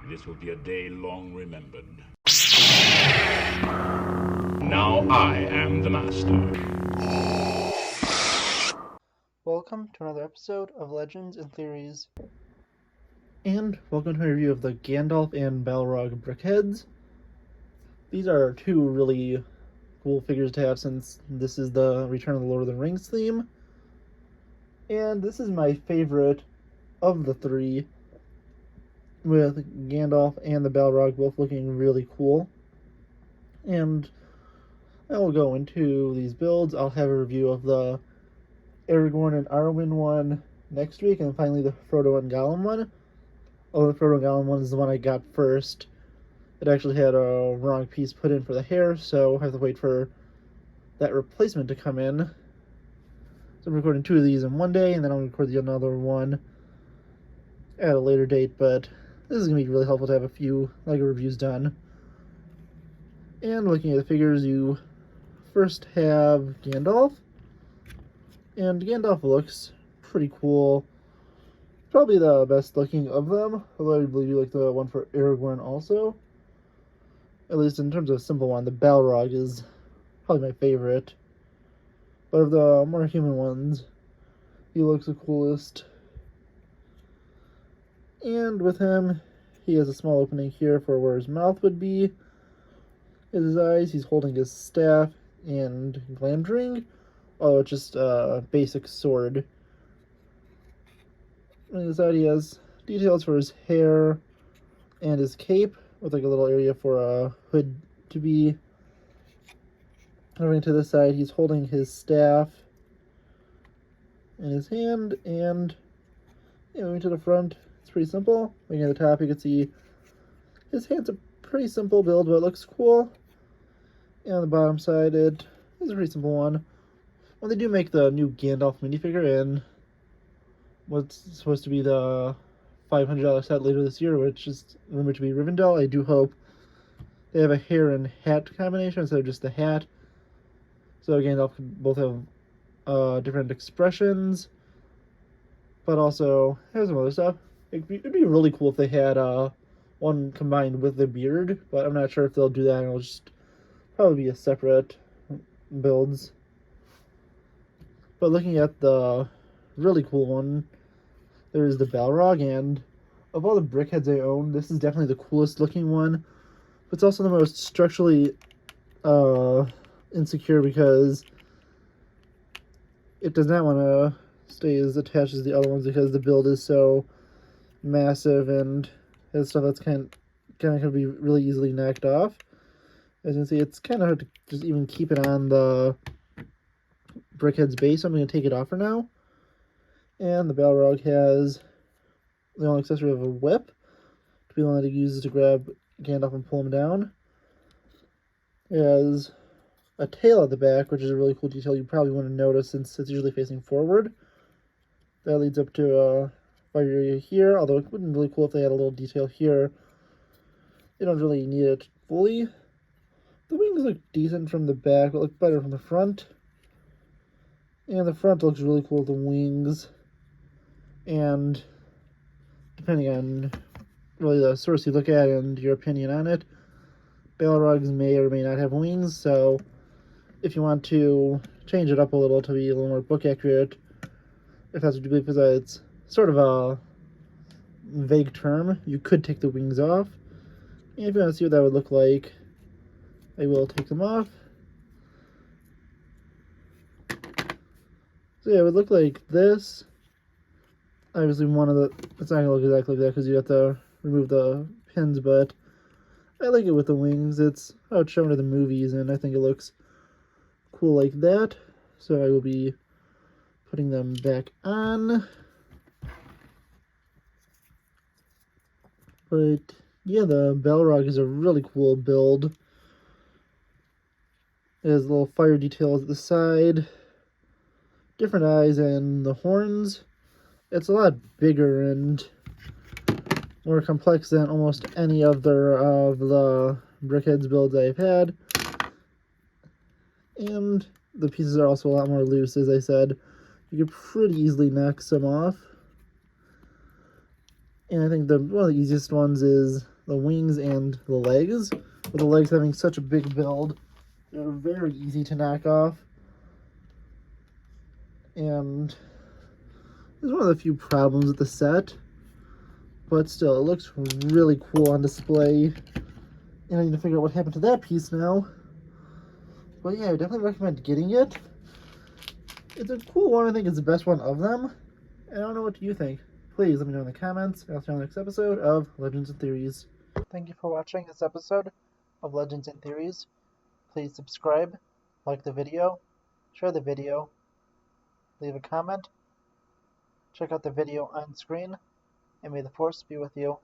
This will be a day long remembered. Now I am the master. Welcome to another episode of Legends and Theories. And welcome to a review of the Gandalf and Balrog Brickheadz. These are two really cool figures to have since this is the Return of the Lord of the Rings theme. And this is my favorite of the three, with Gandalf and the Balrog both looking really cool. And I will go into these builds. I'll have a review of the Aragorn and Arwen one next week, and finally the Frodo and Gollum one. Although the Frodo and Gollum one is the one I got first. It actually had a wrong piece put in for the hair, so I have to wait for that replacement to come in. So I'm recording two of these in one day, and then I'll record the another one at a later date, but this is going to be really helpful to have a few LEGO reviews done. And looking at the figures, you first have Gandalf. And Gandalf looks pretty cool. Probably the best looking of them, although I believe you like the one for Aragorn also. At least in terms of simple one, the Balrog is probably my favorite. But of the more human ones, he looks the coolest. And with him, he has a small opening here for where his mouth would be. His eyes, he's holding his staff and Glamdring. Oh, it's just a basic sword. On the side, he has details for his hair and his cape, with like a little area for a hood to be. Moving to this side, he's holding his staff in his hand, and moving to the front, it's pretty simple. Looking at the top, you can see his hand's a pretty simple build, but it looks cool. And on the bottom side, it is a pretty simple one. When they do make the new Gandalf minifigure in what's supposed to be the $500 set later this year, which is rumored to be Rivendell, I do hope they have a hair and hat combination instead of just the hat. So Gandalf could both have different expressions, but also have some other stuff. It'd be really cool if they had one combined with the beard, but I'm not sure if they'll do that. It'll just probably be a separate builds. But looking at the really cool one, there's the Balrog, and of all the Brickheadz I own, this is definitely the coolest looking one. But it's also the most structurally insecure because it does not want to stay as attached as the other ones because the build is so massive and has stuff that's kind of be really easily knocked off. As you can see, it's kind of hard to just even keep it on the Brickheadz base, so I'm going to take it off for now. And the Balrog has the only accessory of a whip to be the one that he uses to grab Gandalf and pull him down. It has a tail at the back, which is a really cool detail you probably want to notice since it's usually facing forward. That leads up to a fire area here, although it wouldn't be really cool if they had a little detail here. They don't really need it fully. The wings look decent from the back, but look better from the front. And the front looks really cool with the wings. And depending on really the source you look at and your opinion on it, Balrogs may or may not have wings, so if you want to change it up a little to be a little more book accurate, if that's what you believe, because it's sort of a vague term, you could take the wings off. And if you want to see what that would look like, I will take them off. So yeah, it would look like this. Obviously it's not going to look exactly like that because you have to remove the pins, but I like it with the wings. It's how it's shown in the movies, and I think it looks cool like that. So I will be putting them back on. But yeah, the Balrog is a really cool build. It has little fire details at the side, different eyes, and the horns. It's a lot bigger and more complex than almost any other of the Brickheadz builds I've had. And the pieces are also a lot more loose, as I said. You could pretty easily knock some off. And I think one of the easiest ones is the wings and the legs. With the legs having such a big build, they're very easy to knock off. And it's one of the few problems with the set, but still, it looks really cool on display. And I need to figure out what happened to that piece now. But yeah, I definitely recommend getting it. It's a cool one. I think it's the best one of them. And I don't know, what do you think? Please let me know in the comments. I'll see you on the next episode of Legends and Theories. Thank you for watching this episode of Legends and Theories. Please subscribe, like the video, share the video, leave a comment, check out the video on screen, and may the Force be with you.